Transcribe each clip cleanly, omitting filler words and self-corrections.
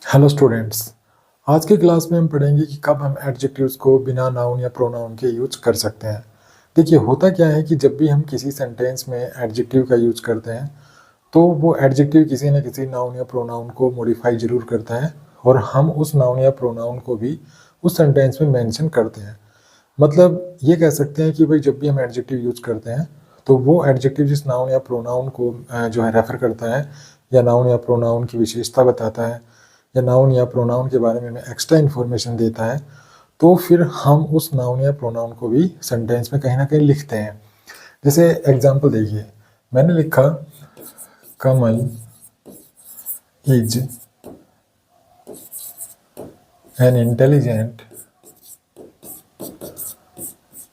Hello students. आज के class में हम पढ़ेंगे कि कब हम एडजेक्टिव्स को बिना नाउन या प्रोनाउन के यूज कर सकते हैं। देखिए, होता क्या है कि जब भी हम किसी सेंटेंस में एडजेक्टिव का यूज करते हैं तो वो एडजेक्टिव किसी न किसी नाउन या प्रोनाउन को मॉडिफाई जरूर करता है और हम उस नाउन या प्रोनाउन को भी उस सेंटेंस में मेंशन करते हैं। मतलब ये कह सकते हैं कि भाई जब भी हम एडजेक्टिव यूज करते हैं तो वो एडजेक्टिव जिस नाउन या प्रोनाउन को जो है रेफर करता है या नाउन या प्रोनाउन की विशेषता बताता है या नाउन या प्रोनाउन के बारे में हमें एक्स्ट्रा इन्फॉर्मेशन देता है, तो फिर हम उस नाउन या प्रोनाउन को भी सेंटेंस में कहीं ना कहीं लिखते हैं। जैसे एग्जांपल देखिए, मैंने लिखा Kamal is an intelligent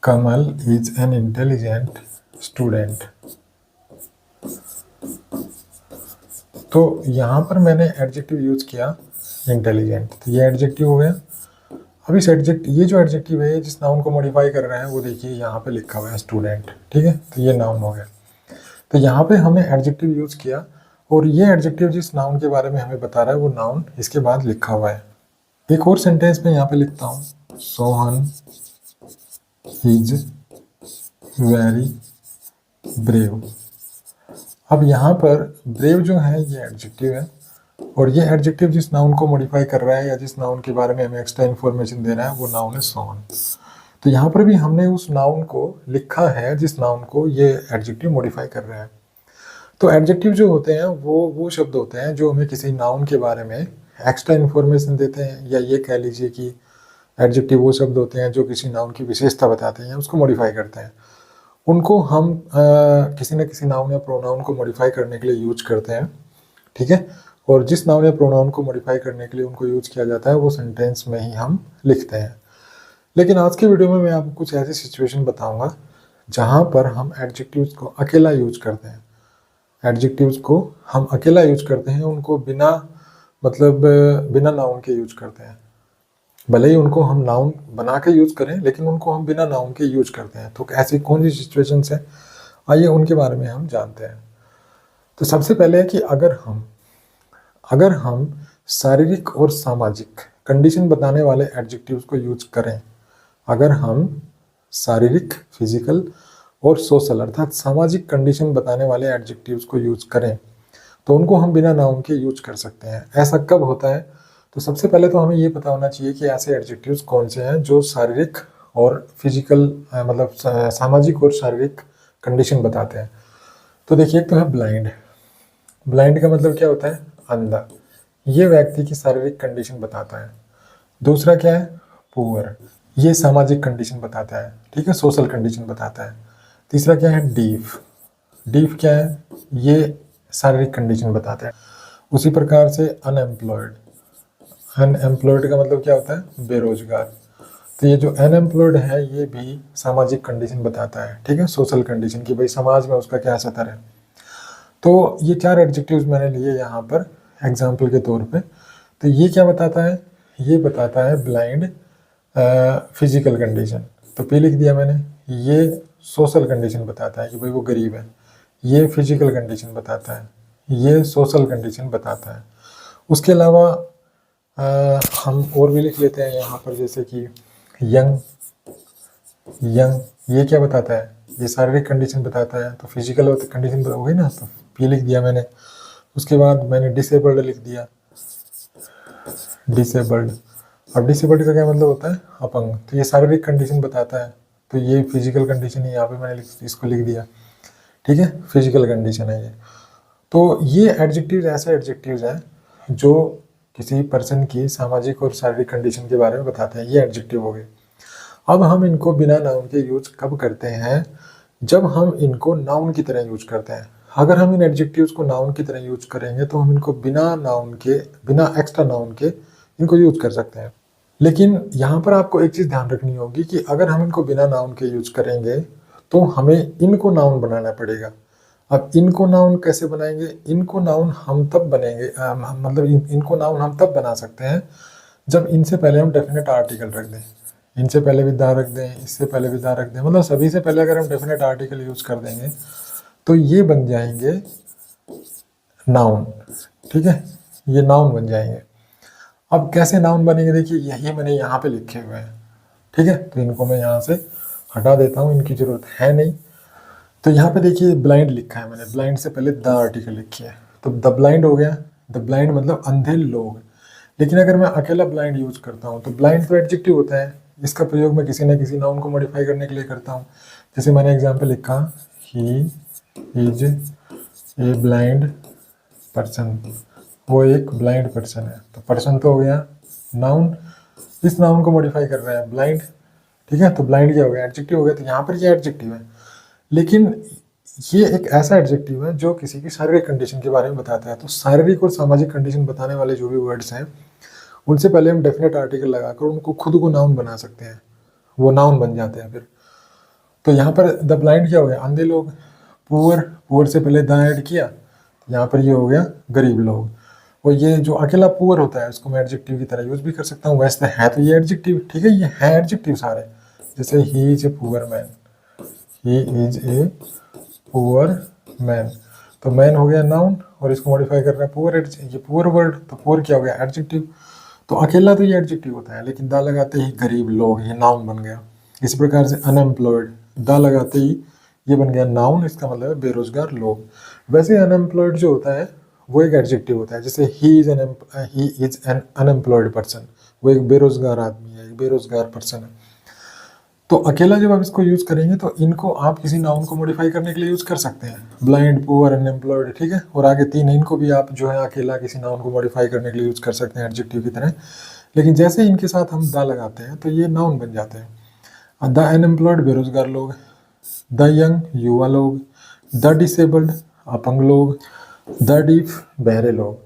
Kamal is an intelligent student. तो यहाँ पर मैंने एडजेक्टिव यूज किया इंटेलिजेंट, तो ये एडजेक्टिव हो गया। अब इस ये जो एडजेक्टिव है जिस नाउन को मॉडिफाई कर रहे हैं वो देखिए यहाँ पे लिखा हुआ है स्टूडेंट, ठीक है, तो ये नाउन हो गया। तो यहाँ पे हमने एडजेक्टिव यूज किया और ये एडजेक्टिव जिस नाउन के बारे में हमें बता रहा है वो नाउन इसके बाद लिखा हुआ है। एक और सेंटेंस में यहाँ पे लिखता हूँ, सोहन इज वेरी ब्रेव। अब यहाँ पर ब्रेव जो है ये एडजेक्टिव है और ये एडजेक्टिव जिस नाउन को मॉडिफाई कर रहा है या जिस नाउन के बारे में हमें एक्स्ट्रा इन्फॉर्मेशन दे रहा है वो नाउन है सोहन। तो यहाँ पर भी हमने उस नाउन को लिखा है जिस नाउन को ये एडजेक्टिव मॉडिफाई कर रहा है। तो एडजेक्टिव जो होते हैं वो शब्द होते हैं जो हमें किसी नाउन के बारे में एक्स्ट्रा इन्फॉर्मेशन देते हैं, या ये कह लीजिए कि एडजेक्टिव वो शब्द होते हैं जो किसी नाउन की विशेषता बताते हैं, उसको मॉडिफाई करते हैं। उनको हम किसी न किसी नाउन या प्रोनाउन को मॉडिफाई करने के लिए यूज करते हैं, ठीक है। और जिस नाउन या प्रोनाउन को मॉडिफाई करने के लिए उनको यूज किया जाता है वो सेंटेंस में ही हम लिखते हैं। लेकिन आज के वीडियो में मैं आपको कुछ ऐसी सिचुएशन बताऊंगा जहां पर हम एडजेक्टिव्स को अकेला यूज करते हैं। एडजेक्टिव्स को हम अकेला यूज करते हैं, उनको बिना बिना नाउन के यूज करते हैं। भले ही उनको हम नाउन बना के यूज करें लेकिन उनको हम बिना नाउन के यूज करते हैं। तो ऐसी कौन सी सिचुएशंस है, आइए उनके बारे में हम जानते हैं। तो सबसे पहले है कि अगर हम शारीरिक और सामाजिक कंडीशन बताने वाले एडजेक्टिव्स को यूज करें, अगर हम शारीरिक फिजिकल और सोशल अर्थात सामाजिक कंडीशन बताने वाले एडजेक्टिव्स को यूज करें तो उनको हम बिना नाउन के यूज कर सकते हैं। ऐसा कब होता है? तो सबसे पहले तो हमें ये पता होना चाहिए कि ऐसे एडजेक्टिव्स कौन से हैं जो शारीरिक और फिजिकल सामाजिक और शारीरिक कंडीशन बताते हैं। तो देखिए, एक तो है ब्लाइंड। ब्लाइंड का मतलब क्या होता है? अंधा। ये व्यक्ति की शारीरिक कंडीशन बताता है। दूसरा क्या है? पुअर। ये सामाजिक कंडीशन बताता है, ठीक है, सोशल कंडीशन बताता है। तीसरा क्या है? डीफ। डीफ क्या है? ये शारीरिक कंडीशन बताता है। उसी प्रकार से अनएम्प्लॉयड। अनएम्प्लॉयड का मतलब क्या होता है? बेरोजगार। तो ये जो अनएम्प्लॉयड है ये भी सामाजिक कंडीशन बताता है, ठीक है, सोशल कंडीशन की भाई समाज में उसका क्या असर है। तो ये चार एडजेक्टिव्स मैंने लिए यहाँ पर एग्जाम्पल के तौर पे। तो ये क्या बताता है? ये बताता है ब्लाइंड फिजिकल कंडीशन, तो पे लिख दिया मैंने। ये सोशल कंडीशन बताता है कि भाई वो गरीब है। ये फिजिकल कंडीशन बताता है, ये सोशल कंडीशन बताता है। उसके अलावा हम और भी लिख लेते हैं यहाँ पर, जैसे कि यंग। यंग ये क्या बताता है? ये शारीरिक कंडीशन बताता है। तो फिजिकल कंडीशन हो गई ना, तो ये लिख दिया मैंने। उसके बाद मैंने डिसेबल्ड लिख दिया, डिसेबल्ड। अब डिसेबल्ड का क्या मतलब होता है? अपंग। तो ये शारीरिक कंडीशन बताता है, तो ये फिजिकल कंडीशन है, यहाँ पे मैंने इसको लिख दिया, ठीक है, फिजिकल कंडीशन है ये। तो ये एडजेक्टिव्स ऐसे एडजेक्टिव्स हैं जो किसी पर्सन की सामाजिक और शारीरिक कंडीशन के बारे में बताते हैं। ये एडजेक्टिव हो गए। अब हम इनको बिना नाउन के यूज कब करते हैं? जब हम इनको नाउन की तरह यूज करते हैं। अगर हम इन एडजेक्टिव्स को नाउन की तरह यूज करेंगे तो हम इनको बिना नाउन के, बिना एक्स्ट्रा नाउन के इनको यूज कर सकते हैं। लेकिन यहाँ पर आपको एक चीज़ ध्यान रखनी होगी कि अगर हम इनको बिना नाउन के यूज करेंगे तो हमें इनको नाउन बनाना पड़ेगा। अब इनको नाउन कैसे बनाएंगे? इनको नाउन हम तब बनेंगे, इनको नाउन हम तब बना सकते हैं जब इनसे पहले हम डेफिनेट आर्टिकल रख दें। इनसे पहले भी दा रख दें, इससे पहले भी दा रख दें, मतलब सभी से पहले अगर हम डेफिनेट आर्टिकल यूज कर देंगे तो ये बन जाएंगे नाउन, ठीक है, ये नाउन बन जाएंगे। अब कैसे नाउन बनेंगे, देखिए यही मैंने यहाँ पे लिखे हुए हैं, ठीक है। तो इनको मैं यहाँ से हटा देता हूँ, इनकी जरूरत है नहीं। तो यहाँ पे देखिए ब्लाइंड लिखा है मैंने, ब्लाइंड से पहले द आर्टिकल लिखी है, तो द ब्लाइंड हो गया। द ब्लाइंड मतलब अंधे लोग। लेकिन अगर मैं अकेला ब्लाइंड यूज करता हूँ तो ब्लाइंड तो एडजेक्टिव होता है, इसका प्रयोग मैं किसी न किसी नाउन को मॉडिफाई करने के लिए करता हूँ। जैसे मैंने एग्जाम्पल लिखा, he is a blind person, वो एक ब्लाइंड पर्सन है। तो पर्सन तो हो गया नाउन, इस नाउन को मॉडिफाई कर रहा है ब्लाइंड, ठीक है। तो ब्लाइंड क्या हो गया, एडजेक्टिव हो गया। तो यहाँ पर ये एडजेक्टिव है, लेकिन ये एक ऐसा एडजेक्टिव है जो किसी की शारीरिक कंडीशन के बारे में बताता है। तो शारीरिक और सामाजिक कंडीशन बताने वाले जो भी वर्ड्स हैं, उनसे पहले हम डेफिनेट आर्टिकल लगाकर उनको खुद को नाउन बना सकते हैं, वो नाउन बन जाते हैं फिर। तो यहाँ पर द ब्लाइंड क्या हो गया, अंधे लोग। पुअर, पुअर से पहले द ऐड किया, यहाँ पर ये हो गया गरीब लोग। और ये जो अकेला पुअर होता है उसको मैं एडजेक्टिव की तरह यूज भी कर सकता हूँ, वैसे है तो ये एडजेक्टिव, ठीक है, ये है एडजेक्टिव सारे। जैसे he is a poor man, he is a poor man, तो मैन हो गया नाउन और इसको मॉडिफाई कर रहा है पुअर, ये पुअर वर्ड, तो पुअर क्या हो गया, एडजेक्टिव। तो अकेला तो ये एडजेक्टिव होता है, लेकिन द लगाते ही गरीब लोग, ये नाउन बन गया। इसी प्रकार से अनएम्प्लॉयड, द लगाते ही ये बन गया नाउन, इसका मतलब है बेरोजगार लोग। वैसे अनएम्प्लॉयड जो होता है वो एक एडजेक्टिव होता है। जैसे he is an unemployed person, वो एक बेरोजगार आदमी है, एक बेरोजगार पर्सन है। तो अकेला जब आप इसको यूज करेंगे तो इनको आप किसी नाउन को मॉडिफाई करने के लिए यूज कर सकते हैं, ब्लाइंड, पुअर, अनएम्प्लॉयड, ठीक है। और आगे तीन है, इनको भी आप जो है अकेला किसी नाउन को मॉडिफाई करने के लिए यूज कर सकते हैं एडजेक्टिव की तरह। लेकिन जैसे ही इनके साथ हम द लगाते हैं तो ये नाउन बन जाते हैं। द अनएम्प्लॉयड बेरोजगार लोग, द यंग युवा लोग, द डिसेबल्ड अपंग लोग, द डीफ बहरे लोग।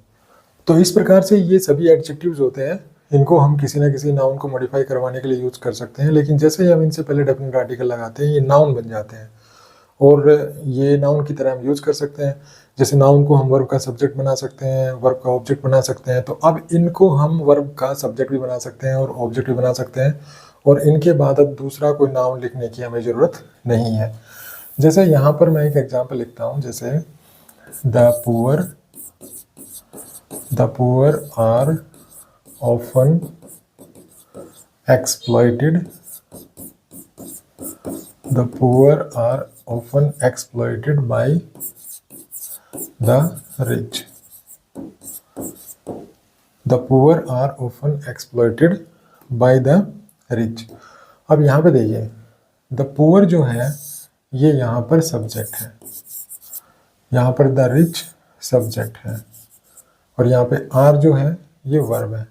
तो इस प्रकार से ये सभी एडजेक्टिव्स होते हैं, इनको हम किसी न किसी नाउन को मॉडिफाई करवाने के लिए यूज कर सकते हैं। लेकिन जैसे ही हम इनसे पहले डेफिनेट आर्टिकल लगाते हैं ये नाउन बन जाते हैं, और ये नाउन की तरह हम यूज कर सकते हैं। जैसे नाउन को हम वर्ब का सब्जेक्ट बना सकते हैं, वर्ब का ऑब्जेक्ट बना सकते हैं। तो अब इनको हम वर्ब का सब्जेक्ट भी बना सकते हैं और ऑब्जेक्ट भी बना सकते हैं, और इनके बाद अब दूसरा कोई नाउन लिखने की हमें ज़रूरत नहीं है। जैसे यहाँ पर मैं एक एग्जाम्पल लिखता हूँ, जैसे the poor are often exploited, the poor are often exploited by the rich, the poor are often exploited by the rich। अब यहाँ पे देखिए द पुअर जो है ये यहाँ पर सब्जेक्ट है, यहाँ पर द रिच सब्जेक्ट है, और यहाँ पे आर जो है ये वर्ब है।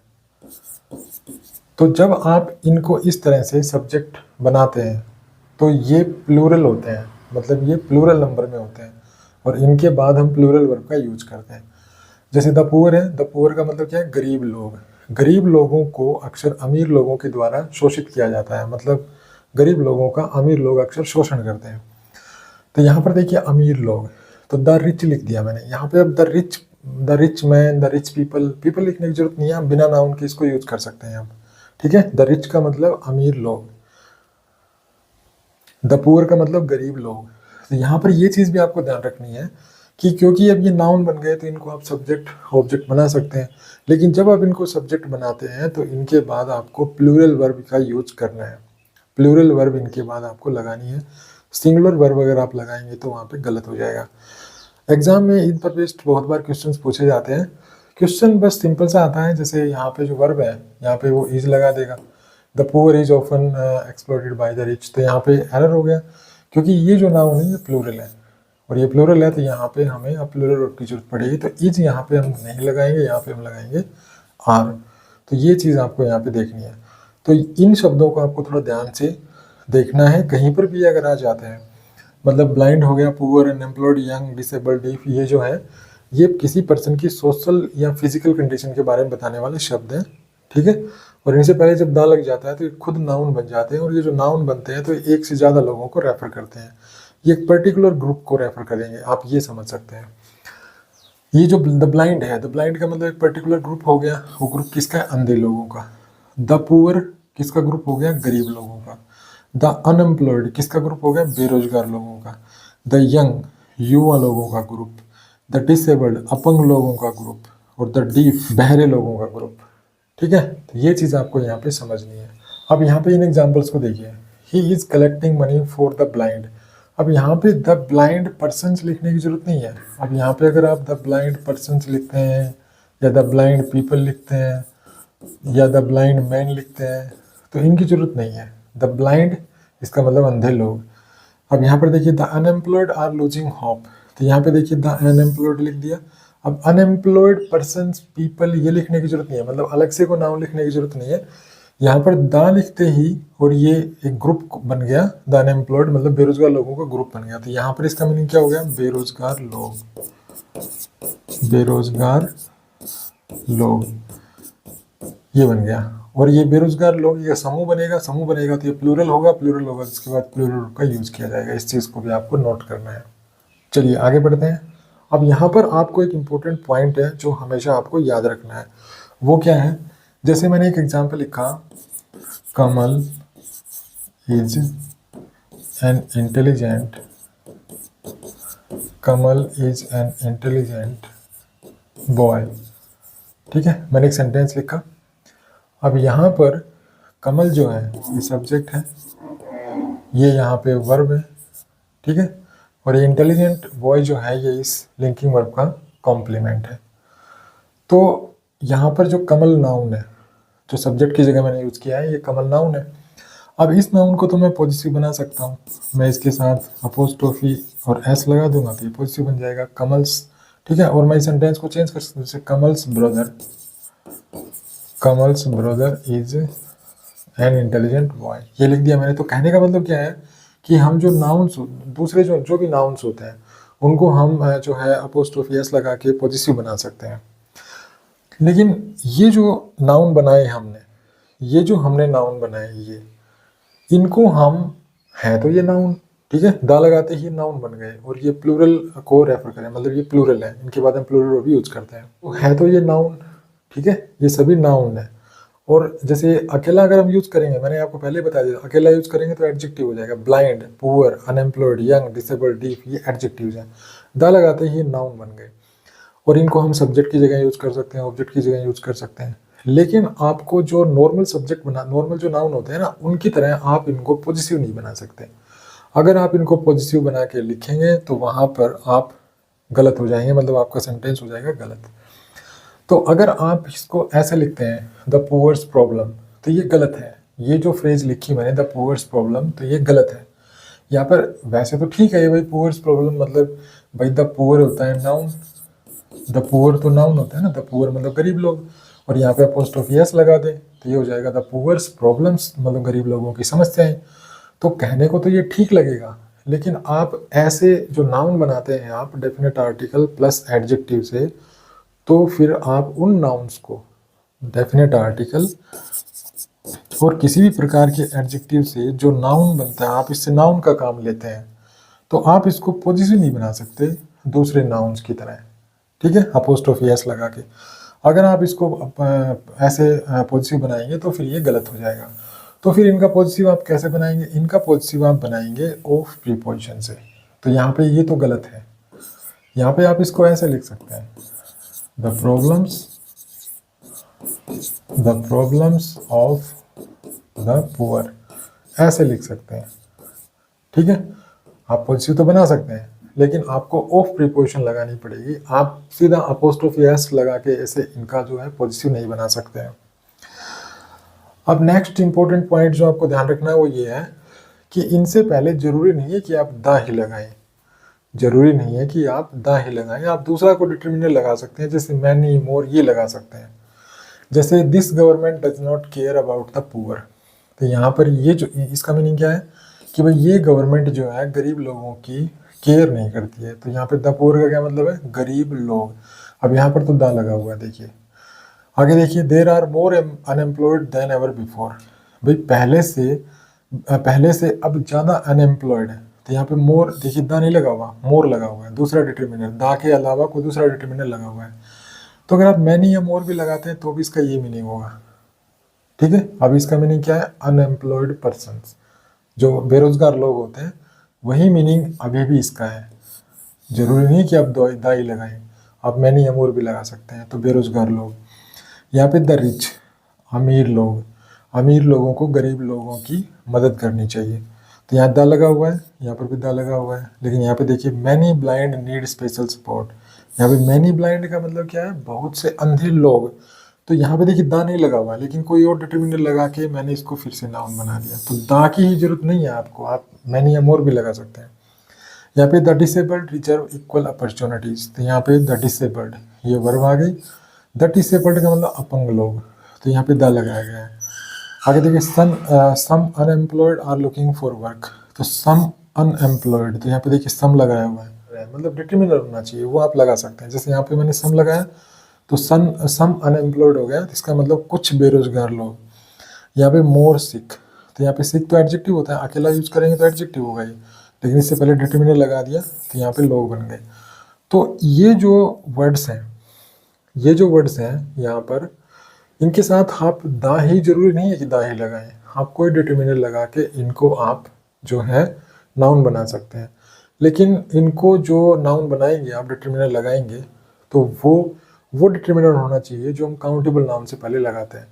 तो जब आप इनको इस तरह से सब्जेक्ट बनाते हैं तो ये प्लूरल होते हैं, मतलब ये प्लूरल नंबर में होते हैं, और इनके बाद हम प्लूरल वर्ब का यूज करते हैं। जैसे द पुअर है, द पुअर का मतलब क्या है, गरीब लोग। गरीब लोगों को अक्सर अमीर लोगों के द्वारा शोषित किया जाता है, मतलब गरीब लोगों का अमीर लोग अक्सर शोषण करते हैं। तो यहाँ पर देखिए अमीर लोग, तो द रिच लिख दिया मैंने यहाँ पे। अब the rich man, the rich people, people लिखने की जरूरत नहीं है, हम बिना नाउन के इसको यूज कर सकते हैं हम, ठीक है। द रिच का मतलब अमीर लोग, द पुअर का मतलब गरीब लोग। तो यहाँ पर ये चीज़ भी आपको ध्यान रखनी है कि क्योंकि अब ये नाउन बन गए तो इनको आप सब्जेक्ट ऑब्जेक्ट बना सकते हैं, लेकिन जब आप इनको सब्जेक्ट बनाते हैं तो इनके बाद आपको प्लूरल वर्ब का यूज करना है। प्लूरल वर्ब इनके बाद आपको लगानी है, सिंगुलर वर्ब अगर आप लगाएंगे तो वहाँ पे गलत हो जाएगा। एग्जाम में इन पर बेस्ड बहुत बार क्वेश्चंस पूछे जाते हैं। क्वेश्चन बस सिंपल सा आता है, जैसे यहाँ पे जो वर्ब है यहाँ पे वो इज लगा देगा, the poor is often exploited by the rich. तो यहाँ पे एरर हो गया, क्योंकि ये जो नाउन है ये प्लूरल है, और ये प्लूरल है तो यहाँ पे हमें अब प्लूरल वर्ब की जरूरत पड़ेगी। तो इज यहाँ पे हम नहीं लगाएंगे, यहाँ पे हम लगाएंगे आर। तो ये चीज़ आपको यहाँ पे देखनी है। तो इन शब्दों को आपको थोड़ा ध्यान से देखना है, कहीं पर भी अगर आ जाते हैं, मतलब ब्लाइंड हो गया, poor, unemployed, young, disabled, deaf, ये जो है ये किसी पर्सन की सोशल या फिजिकल कंडीशन के बारे में बताने वाले शब्द हैं, ठीक है। और इनसे पहले जब दा लग जाता है तो ये खुद नाउन बन जाते हैं, और ये जो नाउन बनते हैं तो एक से ज़्यादा लोगों को रेफर करते हैं, ये एक पर्टिकुलर ग्रुप को रेफर करेंगे, आप ये समझ सकते हैं। ये जो द ब्लाइंड है, द ब्लाइंड का मतलब एक पर्टिकुलर ग्रुप हो गया, वो ग्रुप किसका है, अंधे लोगों का। द पुअर किसका ग्रुप हो गया, गरीब लोगों का। द अनएम्प्लॉयड किसका ग्रुप हो गया, बेरोजगार लोगों का। द यंग युवा लोगों का ग्रुप। द डिसेबल्ड अपंग लोगों का ग्रुप, और द डीफ बहरे लोगों का ग्रुप, ठीक है, तो ये चीज़ आपको यहाँ पे समझनी है। अब यहाँ पे इन एग्जाम्पल्स को देखिए, he is collecting money for the blind. अब यहाँ पे द ब्लाइंड पर्सनस लिखने की जरूरत नहीं है। अब यहाँ पे अगर आप द ब्लाइंड पर्सनस लिखते हैं या द ब्लाइंड पीपल लिखते हैं या द ब्लाइंड मैन लिखते हैं तो इनकी जरूरत नहीं है। द ब्लाइंड इसका मतलब अंधे लोग। अब यहाँ पर देखिए the unemployed are losing hope, तो यहाँ पे देखिए द अनएम्प्लॉयड लिख दिया। अब अनएम्प्लॉयड पर्सन पीपल ये लिखने की जरूरत नहीं है, मतलब अलग से को नाउन लिखने की जरूरत नहीं है। यहाँ पर द लिखते ही और ये एक ग्रुप बन गया, द अनएम्प्लॉयड मतलब बेरोजगार लोगों का ग्रुप बन गया। तो यहाँ पर इसका मीनिंग क्या हो गया, बेरोजगार लोग, बेरोजगार लोग ये बन गया। और ये बेरोजगार लोग ये समूह बनेगा, समूह बनेगा तो ये प्लूरल होगा, प्लूरल होगा जिसके बाद प्लूरल का यूज किया जाएगा। इस चीज़ को भी आपको नोट करना है। चलिए आगे बढ़ते हैं। अब यहाँ पर आपको एक इम्पोर्टेंट पॉइंट है जो हमेशा आपको याद रखना है, वो क्या है, जैसे मैंने एक एग्जाम्पल लिखा, Kamal is an intelligent, Kamal is an intelligent boy. ठीक है, मैंने एक सेंटेंस लिखा। अब यहाँ पर कमल जो है ये सब्जेक्ट है, ये यहाँ पे वर्ब है, ठीक है, और ये इंटेलिजेंट बॉय जो है ये इस लिंकिंग वर्ब का कॉम्प्लीमेंट है। तो यहाँ पर जो कमल नाउन है, जो सब्जेक्ट की जगह मैंने यूज़ किया है, ये कमल नाउन है। अब इस नाउन को तो मैं पॉजिटिव बना सकता हूँ, मैं इसके साथ अपोस्ट्रोफी और एस लगा दूंगा तो ये पॉजिटिव बन जाएगा, कमल्स। ठीक है, और मैं इस सेंटेंस को चेंज कर सकता हूँ, जैसे Kamal's brother, Kamal's brother is an intelligent boy, ये लिख दिया मैंने। तो कहने का मतलब क्या है कि हम जो नाउन्स दूसरे जो भी नाउन्स होते हैं उनको हम जो है अपोस्ट्रोफी एस लगा के पॉजिटिव बना सकते हैं। लेकिन ये जो नाउन बनाए हमने, ये जो हमने नाउन बनाए ये, इनको हम हैं तो ये नाउन, ठीक है, दा लगाते ही नाउन बन गए और ये प्लूरल को रेफर करें, मतलब ये प्लूरल है, इनके बाद हम प्लूरल भी यूज करते हैं, तो है तो ये नाउन, ठीक है, ये सभी नाउन है। और जैसे अकेला अगर हम यूज करेंगे, मैंने आपको पहले बता दिया, अकेला यूज करेंगे तो एडजेक्टिव हो जाएगा, blind, poor, unemployed, young, disabled, deaf, ये एडजेक्टिव्स हैं। दा लगाते ही नाउन बन गए और इनको हम सब्जेक्ट की जगह यूज कर सकते हैं, ऑब्जेक्ट की जगह यूज कर सकते हैं। लेकिन आपको जो नॉर्मल सब्जेक्ट बना, नॉर्मल जो नाउन होते हैं ना, उनकी तरह आप इनको पॉजिटिव नहीं बना सकते। अगर आप इनको पॉजिटिव बना के लिखेंगे तो वहाँ पर आप गलत हो जाएंगे, मतलब आपका सेंटेंस हो जाएगा गलत। तो अगर आप इसको ऐसे लिखते हैं, द पुअर्स प्रॉब्लम, तो ये गलत है। ये जो फ्रेज लिखी मैंने, द पुअर्स प्रॉब्लम, तो ये गलत है। यहाँ पर वैसे तो ठीक है ये भाई, पुअर्स प्रॉब्लम मतलब भाई द पुअर होता है नाउन, द पुअर तो नाउन होता है ना, द पुअर मतलब गरीब लोग, और यहाँ पे अपोस्ट्रोफी एस लगा दे तो ये हो जाएगा द पुअर्स प्रॉब्लम्स, मतलब गरीब लोगों की समस्याएं। तो कहने को तो ये ठीक लगेगा, लेकिन आप ऐसे जो नाउन बनाते हैं आप डेफिनेट आर्टिकल प्लस एडजेक्टिव से, तो फिर आप उन नाउन्स को डेफिनेट आर्टिकल और किसी भी प्रकार के एडजेक्टिव से जो नाउन बनता है, आप इससे नाउन का काम लेते हैं, तो आप इसको पॉजिटिव नहीं बना सकते दूसरे नाउन्स की तरह, ठीक है, अपोस्ट्रोफी एस लगा के। अगर आप इसको ऐसे पॉजिटिव बनाएंगे तो फिर ये गलत हो जाएगा। तो फिर इनका पॉजिटिव आप कैसे बनाएंगे, इनका पॉजिटिव आप बनाएंगे ऑफ प्रीपोजिशन से। तो यहाँ पे ये तो गलत है, यहाँ पे आप इसको ऐसे लिख सकते हैं, the problems of the poor, ऐसे लिख सकते हैं, ठीक है। आप पॉजिटिव तो बना सकते हैं लेकिन आपको ऑफ प्रीपोजिशन लगानी पड़ेगी, आप सीधा अपोस्ट्रोफी एस लगा के ऐसे इनका जो है पॉजिटिव नहीं बना सकते हैं। अब नेक्स्ट इंपॉर्टेंट पॉइंट जो आपको ध्यान रखना है वो ये है कि इनसे पहले जरूरी नहीं है कि आप द ही लगाएं, जरूरी नहीं है कि आप द ही लगाएं, आप दूसरा को डिटर्मिनर लगा सकते हैं, जैसे मैनी, मोर, ये लगा सकते हैं। जैसे this government does not care about the poor, तो यहाँ पर ये जो, इसका मीनिंग क्या है कि भाई ये गवर्नमेंट जो है गरीब लोगों की केयर नहीं करती है। तो यहाँ पे द पुअर का क्या मतलब है, गरीब लोग। अब यहाँ पर तो द लगा हुआ है, देखिए आगे देखिए, there are more unemployed than ever before, भाई पहले से अब ज़्यादा अनएम्प्लॉयड है। तो यहाँ पे मोर, देखिए दा नहीं लगा हुआ, मोर लगा हुआ है, दूसरा डिटर्मिनर, दा के अलावा कोई दूसरा डिटर्मिनर लगा हुआ है। तो अगर आप मैनी या मोर भी लगाते हैं तो भी इसका ये मीनिंग होगा, ठीक है। अब इसका मीनिंग क्या है, अनएम्प्लॉयड पर्सन, जो बेरोजगार लोग होते हैं, वही मीनिंग अभी भी इसका है। जरूरी नहीं कि आप दा ही लगाएं, आप मैनी या मोर भी लगा सकते हैं। तो बेरोजगार लोग, यहाँ पे द रिच, अमीर लोगों को गरीब लोगों की मदद करनी चाहिए। तो यहाँ द लगा हुआ है, यहाँ पर भी द लगा हुआ है, लेकिन यहाँ पे देखिए many blind need special support. यहाँ पे मैनी ब्लाइंड का मतलब क्या है, बहुत से अंधे लोग। तो यहाँ पे देखिए दा नहीं लगा हुआ है, लेकिन कोई और डिटर्मिनर लगा के मैंने इसको फिर से नाउन बना दिया। तो दा की ही जरूरत नहीं है आपको, आप मैनी या मोर भी लगा सकते हैं। यहाँ पे the disabled reserve equal opportunities, तो यहाँ पे द डिसेबल्ड ये वर्ब आ गई। द डिसेबल्ड का मतलब अपंग लोग, तो यहाँ पे द लगाया गया है। आगे देखिए some unemployed are looking for work, तो सम अनएम्प्लॉयड, तो यहाँ पे देखिए सम लगाया हुआ है, मतलब डिटर्मिनर होना चाहिए, वो आप लगा सकते हैं। जैसे यहाँ पे मैंने सम लगाया तो सम अनएम्प्लॉयड हो गया, इसका मतलब कुछ बेरोजगार लोग। यहाँ पे मोर सिक, तो यहाँ पे सिक तो एडजेक्टिव होता है, अकेला यूज करेंगे तो एडजेक्टिव होगा ये, लेकिन इससे पहले डिटर्मिनर लगा दिया तो यहाँ पे लोग बन गए। तो ये जो वर्ड्स हैं यहाँ पर, इनके साथ आप दा ही, जरूरी नहीं है कि दा ही लगाएं, आप कोई डिटर्मिनर लगा के इनको आप जो है नाउन बना सकते हैं। लेकिन इनको जो नाउन बनाएंगे आप, डिटर्मिनर लगाएंगे, तो वो डिटर्मिनर होना चाहिए जो हम काउंटेबल नाउन से पहले लगाते हैं।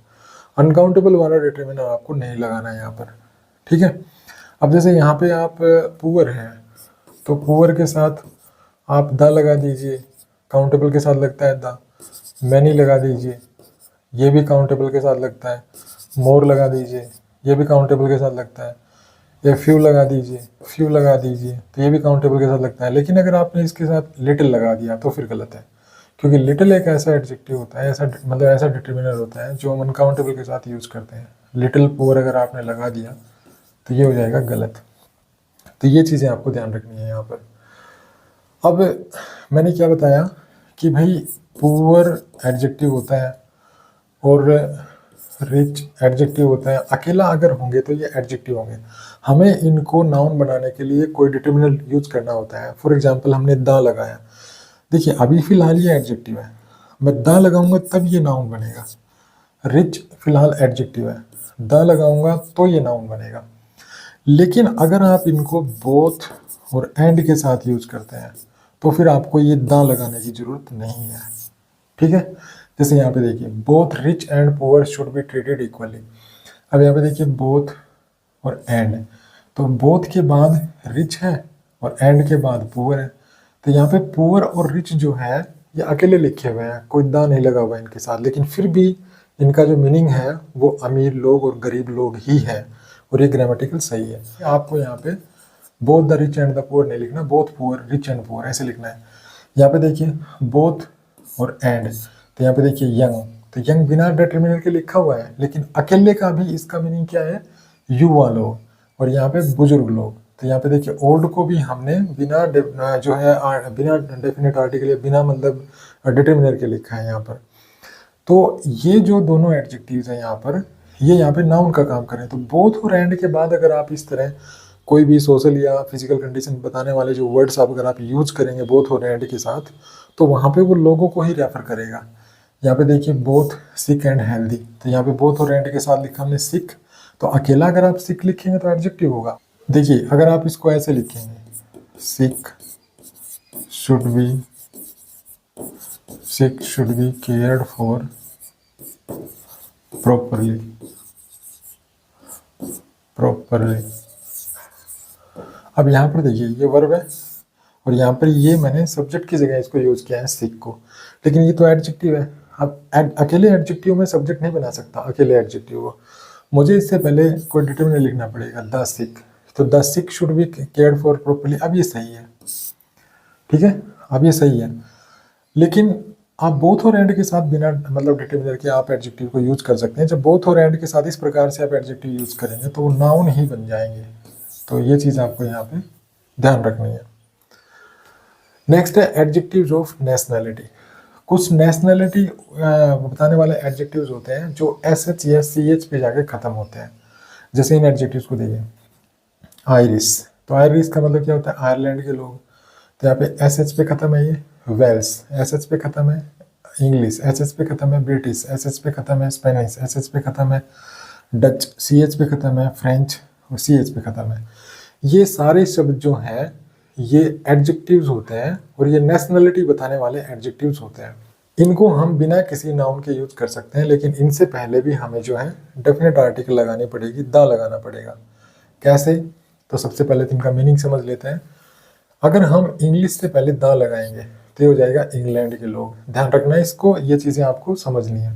अनकाउंटेबल वाला डिटर्मिनर आपको नहीं लगाना है यहाँ पर, ठीक है। अब जैसे यहाँ पे आप पुअर हैं, तो पुअर के साथ आप द लगा दीजिए, काउंटेबल के साथ लगता है द। मैनी लगा दीजिए, ये भी काउंटेबल के साथ लगता है। मोर लगा दीजिए, ये भी काउंटेबल के साथ लगता है। या फ्यू लगा दीजिए, तो ये भी काउंटेबल के साथ लगता है। लेकिन अगर आपने इसके साथ लिटिल लगा दिया तो फिर गलत है, क्योंकि लिटिल एक ऐसा एडजेक्टिव होता है, ऐसा डिटर्मिनर होता है जो हम अनकाउंटेबल के साथ यूज़ करते हैं। लिटिल पुअर अगर आपने लगा दिया तो ये हो जाएगा गलत। तो ये चीज़ें आपको ध्यान रखनी है यहाँ पर। अब मैंने क्या बताया कि भाई पुअर एडजेक्टिव होता है और रिच एडजेक्टिव होता है। अकेला अगर होंगे तो ये एडजेक्टिव होंगे। हमें इनको नाउन बनाने के लिए कोई डिटर्मिनर यूज करना होता है। फॉर एग्जांपल हमने द लगाया, देखिए अभी फिलहाल ये एडजेक्टिव है, मैं द लगाऊंगा तब ये नाउन बनेगा। रिच फिलहाल एडजेक्टिव है, द लगाऊंगा तो ये नाउन बनेगा। लेकिन अगर आप इनको बोथ और एंड के साथ यूज करते हैं तो फिर आपको ये द लगाने की जरूरत नहीं है, ठीक है। जैसे यहाँ पे देखिए both rich and poor should be treated equally. अब यहाँ पे देखिए बोथ और एंड, तो बोथ के बाद रिच है और एंड के बाद पुअर है। तो यहाँ पे पुअर और रिच जो है ये अकेले लिखे हुए हैं, कोई दा नहीं लगा हुआ है इनके साथ, लेकिन फिर भी इनका जो मीनिंग है वो अमीर लोग और गरीब लोग ही है, और ये ग्रामेटिकल सही है। आपको यहाँ पे both the rich and the poor नहीं लिखना, both poor rich and poor ऐसे लिखना है। यहाँ पे देखिए बोथ और एंड, तो यहाँ पे देखिए यंग, तो यंग बिना डिटर्मिनर के लिखा हुआ है, लेकिन अकेले का भी इसका मीनिंग क्या है, युवा लोग। और यहाँ पे बुजुर्ग लोग, तो यहाँ पे देखिए ओल्ड को भी हमने बिना बिना डेफिनेट आर्टिकल या बिना मतलब डिटर्मिनर के लिखा है यहाँ पर। तो ये जो दोनों एडजेक्टिव्स हैं यहाँ पर, ये यहाँ पे नाउन का काम करें। तो बोथ और एंड के बाद अगर आप इस तरह कोई भी सोशल या फिजिकल कंडीशन बताने वाले जो वर्ड्स अगर आप यूज करेंगे बोथ और एंड के साथ, तो वहाँ पे वो लोगों को ही रेफर करेगा। यहाँ पे देखिए बोथ सिक एंड हेल्दी, तो यहाँ पे बोथ और एंड के साथ लिखा हमने सिक, तो अकेला अगर आप सिक लिखेंगे तो एडजेक्टिव होगा। देखिए अगर आप इसको ऐसे लिखेंगे, sick should be cared for properly. अब यहाँ पर देखिए ये वर्ब है और यहाँ पर ये मैंने सब्जेक्ट की जगह इसको यूज किया है सिक को, लेकिन ये तो एडजेक्टिव है। अब अकेले एडजेक्टिव में सब्जेक्ट नहीं बना सकता, अकेले एडजेक्टिव को मुझे इससे पहले कोई डिटर्मिनर लिखना पड़ेगा, द सिक। तो the sick should be cared for properly, अब ये सही है, ठीक है, अब ये सही है। लेकिन आप बोथ और एंड के साथ बिना मतलब डिटर्मिनर के आप एडजेक्टिव को यूज कर सकते हैं। जब बोथ और एंड के साथ इस प्रकार से आप एडजेक्टिव यूज करेंगे तो वो नाउन ही बन जाएंगे। तो ये चीज़ आपको यहाँ पे ध्यान रखनी है। नेक्स्ट है एडजेक्टिव्स ऑफ नेशनैलिटी। कुछ नेशनैलिटी बताने वाले एडजेक्टिव्स होते हैं जो SH या CH पे जाके खत्म होते हैं। जैसे इन एडजेक्टिव्स को देखिए, आयरिश, तो आयरिश का मतलब क्या होता है, आयरलैंड के लोग। तो यहाँ पे SH पे खत्म है, ये वेल्स SH पे खत्म है, इंग्लिश SH पे खत्म है, ब्रिटिश SH पे खत्म है, स्पेनिश SH पे खत्म है, डच CH पे खत्म है, फ्रेंच और CH पे खत्म है। ये सारे शब्द जो हैं ये एडजेक्टिव्स होते हैं और ये नेशनलिटी बताने वाले एडजेक्टिव्स होते हैं। इनको हम बिना किसी नाउन के यूज कर सकते हैं, लेकिन इनसे पहले भी हमें जो है डेफिनेट आर्टिकल लगानी पड़ेगी, द लगाना पड़ेगा। कैसे? तो सबसे पहले तो इनका मीनिंग समझ लेते हैं। अगर हम इंग्लिश से पहले द लगाएंगे तो ये हो जाएगा इंग्लैंड के लोग। ध्यान रखना है इसको, ये चीज़ें आपको समझनी है।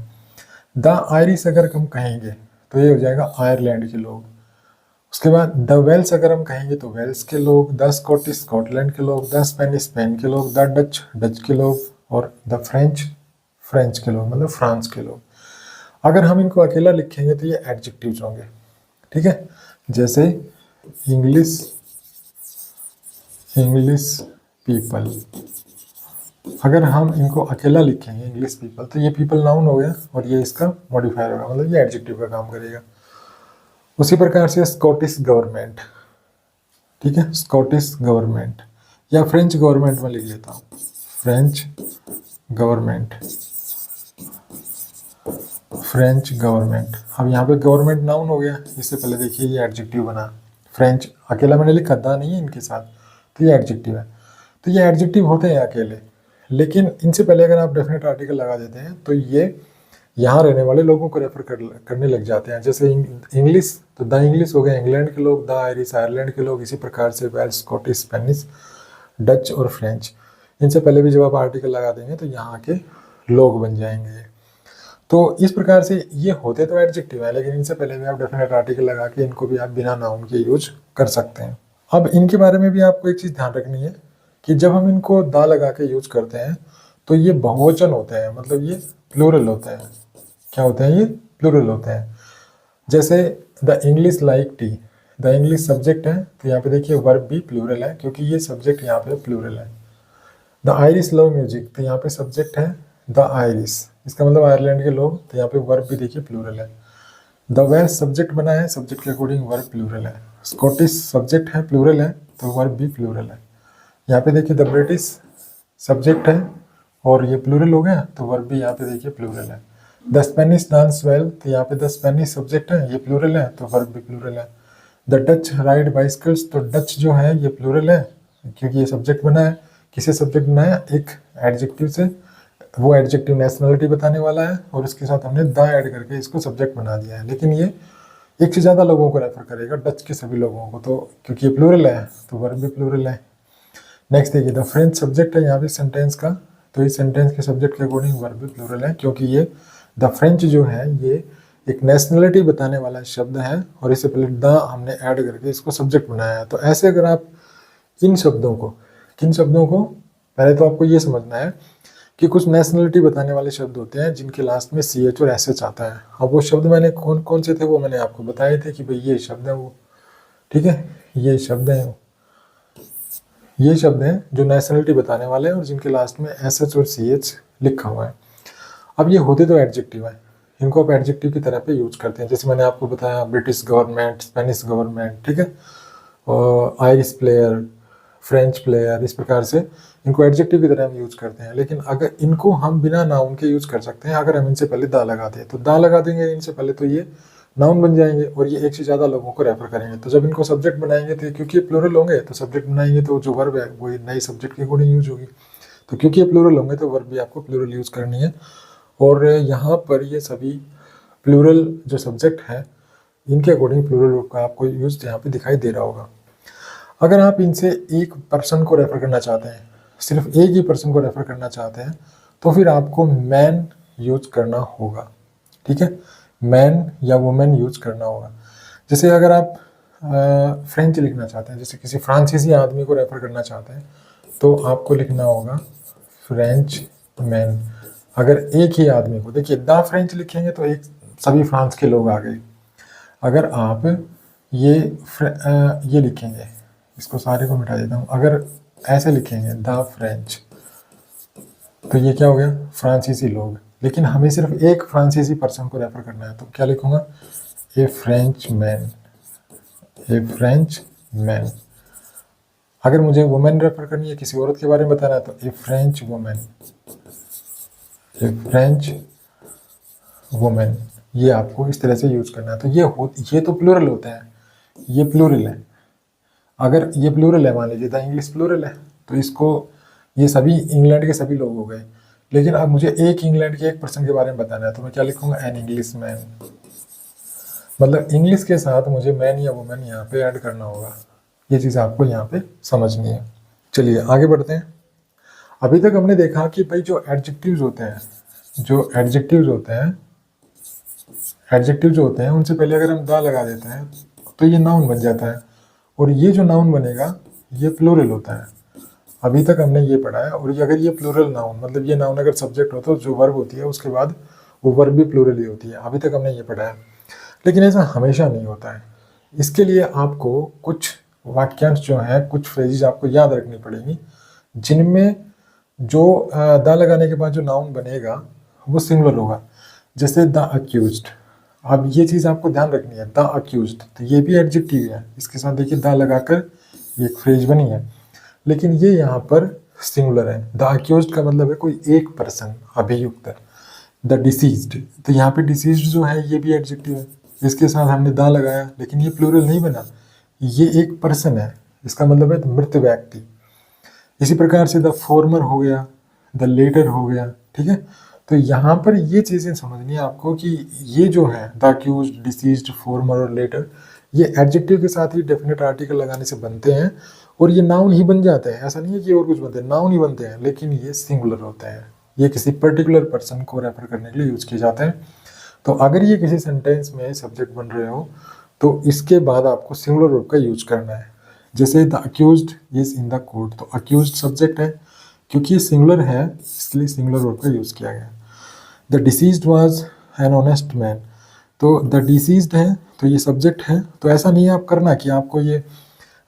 द आयरिश अगर हम कहेंगे तो ये हो जाएगा आयरलैंड के लोग। उसके बाद द वेल्स अगर हम कहेंगे तो वेल्स के लोग, द स्कॉटिश स्कॉटलैंड के लोग, द स्पेनिश स्पेन के लोग, द डच डच के लोग, और द फ्रेंच फ्रेंच के लोग, मतलब फ्रांस के लोग। अगर हम इनको अकेला लिखेंगे तो ये एडजेक्टिव्स होंगे, ठीक है। जैसे इंग्लिश पीपल, अगर हम इनको अकेला लिखेंगे इंग्लिश पीपल तो ये पीपल नाउन हो गया और ये इसका मॉडिफायर होगा, मतलब ये एडजेक्टिव का काम करेगा। उसी प्रकार से स्कॉटिश गवर्नमेंट, ठीक है, स्कॉटिश गवर्नमेंट, या फ्रेंच गवर्नमेंट में लिख लेता हूँ, फ्रेंच गवर्नमेंट, फ्रेंच गवर्नमेंट। अब यहाँ पे गवर्नमेंट नाउन हो गया, इससे पहले देखिए ये एडजेक्टिव बना। फ्रेंच अकेला मैंने लिखा था नहीं है इनके साथ, तो ये एडजेक्टिव है। तो ये एडजेक्टिव होते हैं अकेले, लेकिन इनसे पहले अगर आप डेफिनेट आर्टिकल लगा देते हैं तो ये यहाँ रहने वाले लोगों को रेफर करने लग जाते हैं। जैसे इंग्लिश, तो द इंग्लिश हो गए इंग्लैंड के लोग, द आयरिश आयरलैंड के लोग। इसी प्रकार से वेल्स, स्कॉटिश, स्पेनिश, डच और फ्रेंच। इनसे पहले भी जब आप आर्टिकल लगा देंगे तो यहाँ के लोग बन जाएंगे। तो इस प्रकार से ये होते तो एडजेक्टिव है, लेकिन इनसे पहले भी आप डेफिनेट आर्टिकल लगा के इनको भी आप बिना नाउन के यूज कर सकते हैं। अब इनके बारे में भी आपको एक चीज़ ध्यान रखनी है कि जब हम इनको दा लगा के यूज करते हैं तो ये बहुवचन होते हैं, मतलब ये प्लूरल होते हैं। क्या होते हैं? ये प्लूरल होते हैं। जैसे the English like T, the English subject है तो यहाँ पे देखिए वर्ब भी प्लूरल है, क्योंकि ये सब्जेक्ट यहाँ पे प्लूरल है। द आयरिश लव म्यूजिक, तो यहाँ पे सब्जेक्ट है द आयरिश, इसका मतलब आयरलैंड के लोग, तो यहाँ पे वर्ब भी देखिए प्लूरल है। द वेल्स सब्जेक्ट बना है, सब्जेक्ट के अकॉर्डिंग वर्ब प्लूरल है। स्कॉटिश सब्जेक्ट है, प्लूरल है, तो वर्ब भी प्लूरल है। यहाँ पे देखिए द ब्रिटिश सब्जेक्ट है और ये प्लूरल हो गया, तो वर्ब भी यहाँ पे देखिए प्लूरल है। द स्पेनिश डांस वेल, तो यहाँ पे द स्पेनिश सब्जेक्ट है, ये प्लूरल है, तो वर्ब भी प्लूरल है। द डच राइड बाइसिकल्स, तो डच जो है ये प्लूरल है, क्योंकि ये सब्जेक्ट बना है। किसे सब्जेक्ट बनाया? एक एडजेक्टिव से, वो एडजेक्टिव नेशनलिटी बताने वाला है और उसके साथ हमने द ऐड करके इसको सब्जेक्ट बना दिया है। लेकिन ये एक से ज़्यादा लोगों को रेफर करेगा, डच के सभी लोगों को, तो क्योंकि ये प्लूरल है तो वर्ब भी प्लूरल है। नेक्स्ट देखिए द फ्रेंच सब्जेक्ट है यहाँ पे सेंटेंस का, तो इस सेंटेंस के सब्जेक्ट के अकॉर्डिंग वर्ब भी प्लूरल है, क्योंकि ये द फ्रेंच जो है ये एक नेशनलिटी बताने वाला शब्द है और इससे पहले द हमने ऐड करके इसको सब्जेक्ट बनाया है। तो ऐसे अगर आप इन शब्दों को, किन शब्दों को, पहले तो आपको ये समझना है कि कुछ नेशनलिटी बताने वाले शब्द होते हैं जिनके लास्ट में सी एच और एस एच आता है। अब वो शब्द मैंने कौन कौन से थे वो मैंने आपको बताए थे कि भाई ये शब्द है वो, ठीक है, ये शब्द हैं, ये शब्द हैं जो नेशनलिटी बताने वाले हैं और जिनके लास्ट में एस एच और सी एच लिखा हुआ है। अब ये होते तो एडजेक्टिव है, इनको आप एडजेक्टिव की तरह पे यूज करते हैं। जैसे मैंने आपको बताया ब्रिटिश गवर्नमेंट, स्पेनिश गवर्नमेंट, ठीक है, और आयरिश प्लेयर, फ्रेंच प्लेयर, इस प्रकार से इनको एडजेक्टिव की तरह हम यूज करते हैं। लेकिन अगर इनको हम बिना नाउन के यूज कर सकते हैं अगर हम इनसे पहले दा लगा दें, तो दा लगा देंगे इनसे पहले तो ये नाउन बन जाएंगे और ये एक से ज़्यादा लोगों को रेफर करेंगे। तो जब इनको सब्जेक्ट बनाएंगे तो क्योंकि ये प्लूरल होंगे तो सब्जेक्ट बनाएंगे तो जो वर्ब है वो नए सब्जेक्ट के अकॉर्डिंग यूज होगी। तो क्योंकि ये प्लूरल होंगे तो वर्ब भी आपको प्लूरल यूज करनी है। और यहाँ पर ये सभी प्लूरल जो सब्जेक्ट है इनके अकॉर्डिंग प्लूरल का आपको यूज यहाँ पे दिखाई दे रहा होगा। अगर आप इनसे एक पर्सन को रेफर करना चाहते हैं, सिर्फ एक ही पर्सन को रेफर करना चाहते हैं, तो फिर आपको मैन यूज करना होगा, ठीक है, मैन या वुमेन यूज करना होगा। जैसे अगर आप फ्रेंच लिखना चाहते हैं, जैसे किसी फ्रांसीसी आदमी को रेफर करना चाहते हैं, तो आपको लिखना होगा फ्रेंच मैन। अगर एक ही आदमी को, देखिए द फ्रेंच लिखेंगे तो एक सभी फ्रांस के लोग आ गए। अगर आप ये लिखेंगे, इसको सारे को मिटा देता हूँ, अगर ऐसे लिखेंगे द फ्रेंच तो ये क्या हो गया? फ्रांसीसी लोग। लेकिन हमें सिर्फ एक फ्रांसीसी पर्सन को रेफर करना है, तो क्या लिखूंगा? ए फ्रेंच मैन, ए फ्रेंच मैन। अगर मुझे वुमेन रेफर करनी है, किसी औरत के बारे में बताना है, तो ए फ्रेंच वुमेन, ए फ्रेंच वुमेन। ये आपको इस तरह से यूज करना है। तो ये तो प्लूरल होते हैं, ये प्लूरल है। अगर ये प्लूरल है, मान लीजिए द इंग्लिश प्लूरल है, तो इसको ये सभी इंग्लैंड के सभी लोग हो गए। लेकिन अब मुझे एक इंग्लैंड के एक पर्सन के बारे में बताना है, तो मैं क्या लिखूंगा, एन इंग्लिश मैन। मतलब इंग्लिश के साथ मुझे मैन या वुमेन यहाँ पे ऐड करना होगा। ये चीज़ आपको यहाँ पे समझनी है। चलिए आगे बढ़ते हैं। अभी तक हमने देखा कि भाई जो एडजेक्टिव्स होते हैं, एडजेक्टिव जो होते हैं उनसे पहले अगर हम दा लगा देते हैं तो ये नाउन बन जाता है, और ये जो नाउन बनेगा ये प्लूरल होता है। अभी तक हमने ये पढ़ा है। और ये अगर ये प्लूरल नाउन, मतलब ये नाउन अगर सब्जेक्ट होता है तो जो वर्ब होती है उसके बाद वो वर्ब भी प्लूरल ही होती है। अभी तक हमने ये पढ़ा है, लेकिन ऐसा हमेशा नहीं होता है। इसके लिए आपको कुछ वाक्यांश जो हैं, कुछ फ्रेजेज आपको याद रखनी पड़ेंगी, जिनमें जो दा लगाने के बाद जो नाउन बनेगा वो सिंगुलर होगा। जैसे द अक्यूज्ड। अब ये चीज़ आपको ध्यान रखनी है, द अक्यूज्ड, तो ये भी एडजेक्टिव है। इसके साथ देखिए द लगाकर ये एक फ्रेज बनी है, लेकिन ये यहाँ पर सिंगुलर है। द अक्यूज्ड का मतलब है कोई एक पर्सन, अभियुक्त। द डिसीज्ड, तो यहाँ पे डिसीज्ड जो है ये भी एडजेक्टिव है। इसके साथ हमने दा लगाया, लेकिन ये प्लूरल नहीं बना, ये एक पर्सन है, इसका मतलब है मृत व्यक्ति। इसी प्रकार से द फॉर्मर हो गया, द लेटर हो गया, ठीक है। तो यहाँ पर ये चीज़ें समझनी है आपको कि ये जो है द अक्यूज्ड, डिसीज्ड, फॉर्मर और लेटर, ये एडजेक्टिव के साथ ही डेफिनेट आर्टिकल लगाने से बनते हैं, और ये नाउन ही बन जाते हैं। ऐसा नहीं है कि और कुछ बनते हैं, नाउन ही बनते हैं, लेकिन ये सिंगुलर होते हैं। ये किसी पर्टिकुलर पर्सन को रेफर करने के लिए यूज किए जाते हैं। तो अगर ये किसी सेंटेंस में सब्जेक्ट बन रहे हो तो इसके बाद आपको सिंगुलर वर्ब का यूज करना है। जैसे the accused is in the court, तो अक्यूज्ड सब्जेक्ट है, क्योंकि ये सिंगुलर है इसलिए सिंगुलर वर्ब का यूज किया गया। The deceased was an honest man, तो द डिसीज्ड है तो ये सब्जेक्ट है। तो ऐसा नहीं है आप करना कि आपको ये,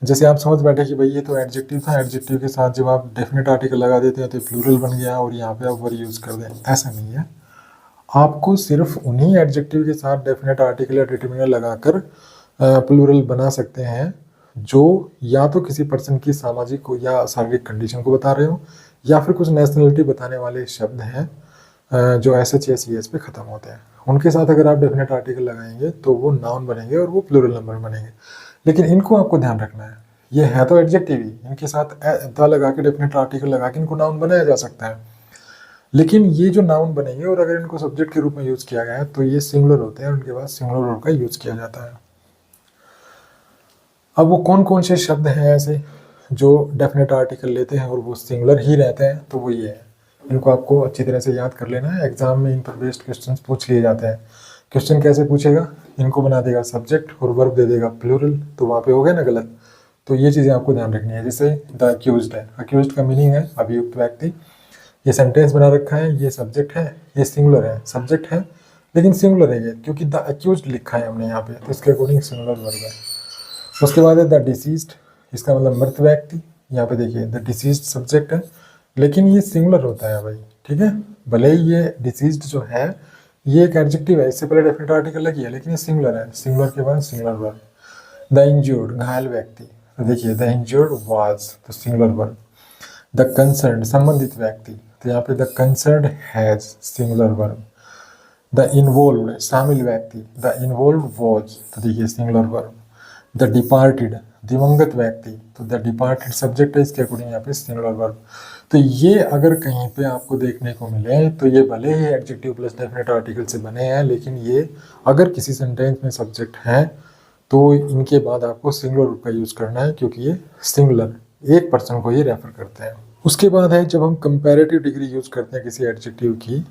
जैसे आप समझ बैठे कि भाई ये तो एडजेक्टिव था, एडजेक्टिव के साथ जब आप डेफिनेट आर्टिकल लगा देते हैं तो प्लूरल बन गया और यहाँ पे आप वर्ब यूज कर दें। ऐसा नहीं है, आपको सिर्फ उन्हीं एडजेक्टिव के साथ डेफिनेट आर्टिकल या डिटरमिनर लगाकर प्लूरल बना सकते हैं जो या तो किसी पर्सन की सामाजिक या शारीरिक कंडीशन को बता रहे हो, या फिर कुछ नेशनलिटी बताने वाले शब्द हैं जो SH पे ख़त्म होते हैं। उनके साथ अगर आप डेफिनेट आर्टिकल लगाएंगे तो वो नाउन बनेंगे और वो प्लूरल नंबर बनेंगे। लेकिन इनको आपको ध्यान रखना है, ये है तो एडजेक्टिव ही, इनके साथ द लगा के डेफिनेट आर्टिकल लगा के इनको नाउन बनाया जा सकता है। लेकिन ये जो नाउन बनेंगे और अगर इनको सब्जेक्ट के रूप में यूज किया गया है तो ये सिंगुलर होते हैं, उनके बाद सिंगुलर वर्ब का यूज किया जाता है। अब वो कौन कौन से शब्द हैं ऐसे जो डेफिनेट आर्टिकल लेते हैं और वो सिंगुलर ही रहते हैं, तो वो ये है। इनको आपको अच्छी तरह से याद कर लेना है, एग्जाम में इन पर बेस्ड क्वेश्चंस पूछ लिए जाते हैं। क्वेश्चन कैसे पूछेगा, इनको बना देगा सब्जेक्ट और वर्ब दे देगा प्लूरल, तो वहाँ पे हो गया ना गलत। तो ये चीज़ें आपको ध्यान रखनी है। जैसे द अक्यूज्ड है, अक्यूज्ड का मीनिंग है अभियुक्त व्यक्ति। ये सेंटेंस बना रखा है, ये सब्जेक्ट है, ये सिंगुलर है, सब्जेक्ट है लेकिन सिंगुलर है ये, क्योंकि द अक्यूज्ड लिखा है हमने यहाँ पे, तो इसके अकॉर्डिंग सिंगुलर वर्ब है। उसके बाद है द डिसीज्ड, इसका मतलब मृत व्यक्ति। यहाँ पे देखिए द डिसीज्ड सब्जेक्ट है, लेकिन ये सिंगुलर होता है भाई, ठीक है। भले ही ये डिसीज्ड जो है ये एक एडजेक्टिव है, इससे पहले डेफिनेट आर्टिकल लगी है, लेकिन ये सिंगुलर है, सिंगुलर के बाद सिंगुलर वर्ब। द इंज्योर्ड, घायल व्यक्ति, तो देखिए द इंज्योर्ड वाज, तो सिंगुलर वर्ब। द कंसर्न्ड, संबंधित व्यक्ति, तो यहाँ पे the concerned has, singular verb. The involved, शामिल व्यक्ति, द इन्वॉल्व्ड वाज, तो देखिए सिंगुलर वर्ब। द डिपार्टेड, दिवंगत व्यक्ति, तो द डिपार्टेड सब्जेक्ट है, इसके अकॉर्डिंग यहाँ पे सिंगुलर वर्ब। तो ये अगर कहीं पे आपको देखने को मिले तो ये भले ही एडजेक्टिव प्लस डेफिनेट आर्टिकल से बने हैं, लेकिन ये अगर किसी सेंटेंस में सब्जेक्ट हैं तो इनके बाद आपको सिंगुलर वर्ब का यूज करना है, क्योंकि ये सिंगुलर एक पर्सन को ये रेफर करते हैं। उसके बाद है जब हम कंपैरेटिव डिग्री यूज करते हैं किसी एडजेक्टिव की,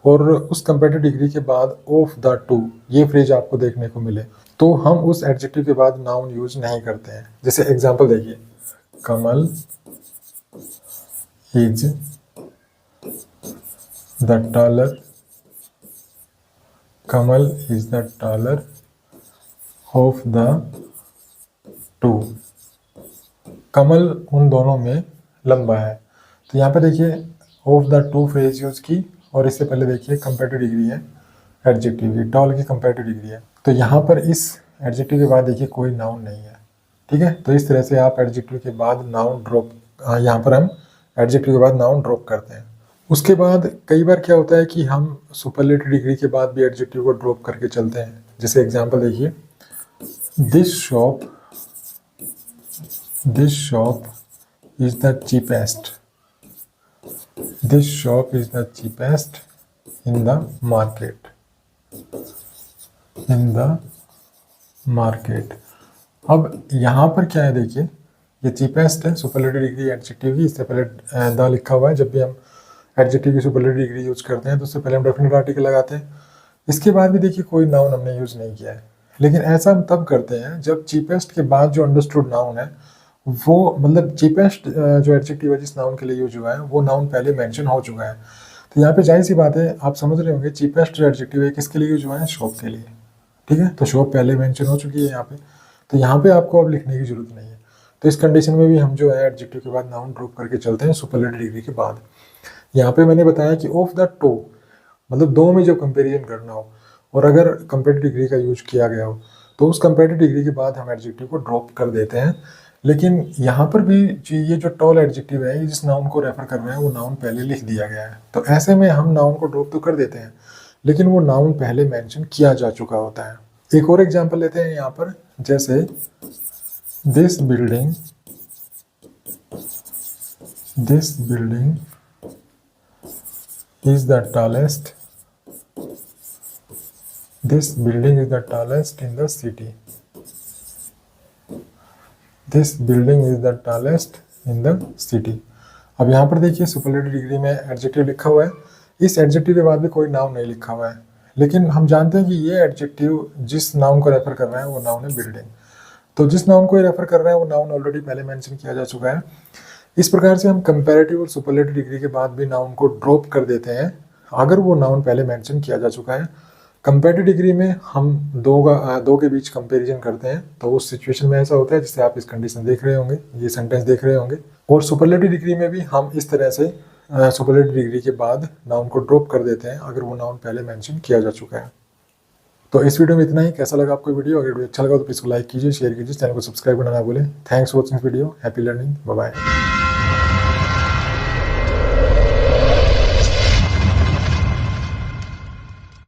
और उस कंपैरेटिव डिग्री के बाद ऑफ द टू ये फ्रेज आपको देखने को मिले, तो हम उस एडजेक्टिव के बाद नाउन यूज नहीं करते हैं। जैसे एग्जांपल देखिए, Kamal is the taller, Kamal is the taller of the two. Kamal उन दोनों में लंबा है, तो यहाँ पे देखिए of the two phrase use की, और इससे पहले देखिए कंपैरेटिव डिग्री है एडजेक्टिव की, टॉल की कंपैरेटिव डिग्री है। तो यहाँ पर इस एडजेक्टिव के बाद देखिए कोई नाउन नहीं है, ठीक है। तो इस तरह से आप एडजेक्टिव के बाद नाउन ड्रॉप, यहाँ पर हम एडजेक्टिव के बाद नाउन ड्रॉप करते हैं। उसके बाद कई बार क्या होता है कि हम सुपरलेटिव डिग्री के बाद भी एडजेक्टिव को ड्रॉप करके चलते हैं। जैसे एग्जांपल देखिए, this shop is the cheapest, this shop is the cheapest in the market, in the market. अब यहाँ पर क्या है देखिए, ये चीपेस्ट है, सुपरलेटिव डिग्री एडजेक्टिव की, इससे पहले द लिखा हुआ है। जब भी हम एडजेक्टिव की सुपरलेटिव डिग्री यूज करते हैं तो उससे पहले हम डेफिनेट आर्टिकल लगाते हैं। इसके बाद भी देखिए कोई नाउन हमने यूज नहीं किया है, लेकिन ऐसा हम तब करते हैं जब चीपेस्ट के बाद जो अंडरस्टूड नाउन है वो, मतलब चीपेस्ट जो एडजेक्टिव है जिस नाउन के लिए यूज हुआ है वो नाउन पहले मेंशन हो चुका है। तो यहाँ पे जाहिर सी बात है, आप समझ रहे होंगे चीपेस्ट जो एडजेक्टिव है किसके लिए यूज हुआ है, शॉप के लिए। ठीक है, तो शॉप पहले मेंशन हो चुकी है यहाँ पे, तो यहाँ पे आपको अब लिखने की जरूरत नहीं है। तो इस कंडीशन में भी हम जो है एडजेक्टिव के बाद नाउन ड्रॉप करके चलते हैं सुपरलेटिव डिग्री के बाद। यहाँ पे मैंने बताया कि ऑफ द टू, मतलब दो में जब कंपेरिजन करना हो और अगर कंपेरेटिव डिग्री का यूज किया गया हो तो उस कंपेरेटिव डिग्री के बाद हम एडजेक्टिव को ड्रॉप कर देते हैं। लेकिन यहाँ पर भी ये जो टॉल एडजेक्टिव है, जिस नाउन को रेफर कर रहे हैं वो नाउन पहले लिख दिया गया है, तो ऐसे में हम नाउन को ड्रॉप तो कर देते हैं लेकिन वो नाउन पहले मेंशन किया जा चुका होता है। एक और एग्जांपल लेते हैं यहाँ पर, जैसे this building is the tallest, this building is the tallest in the city, this building is the tallest in the city। अब यहाँ पर देखिए सुपरलेटिव डिग्री में एडजेक्टिव लिखा हुआ है, इस एडजेक्टिव के बाद भी कोई नाउन नहीं लिखा हुआ है, लेकिन हम जानते हैं कि ये एडजेक्टिव जिस नाउन को रेफर कर रहा है वो नाउन है बिल्डिंग। तो जिस नाउन को रेफर कर रहा है वो नाउन ऑलरेडी पहले मेंशन किया जा चुका है। इस प्रकार से हम कंपैरेटिव और सुपरलेटिव डिग्री के बाद भी नाउन को ड्रॉप कर देते हैं अगर वो नाउन पहले मेंशन किया जा चुका है। कंपैरेटिव डिग्री में हम दो के बीच कंपैरिजन करते हैं, तो उस सिचुएशन में ऐसा होता है जिससे आप इस कंडीशन देख रहे होंगे, ये सेंटेंस देख रहे होंगे। और सुपरलेटिव डिग्री में भी हम इस तरह से सुपरलेटिव डिग्री के बाद नाउन को ड्रॉप कर देते हैं अगर वो नाउन पहले मेंशन किया जा चुका है। तो इस वीडियो में इतना ही। कैसा लगा आपको वीडियो? अगर वीडियो अच्छा लगा तो प्लीज़ को लाइक कीजिए, शेयर कीजिए, चैनल को सब्सक्राइब करना ना भूलें। Thanks for watching video. Happy learning, bye bye.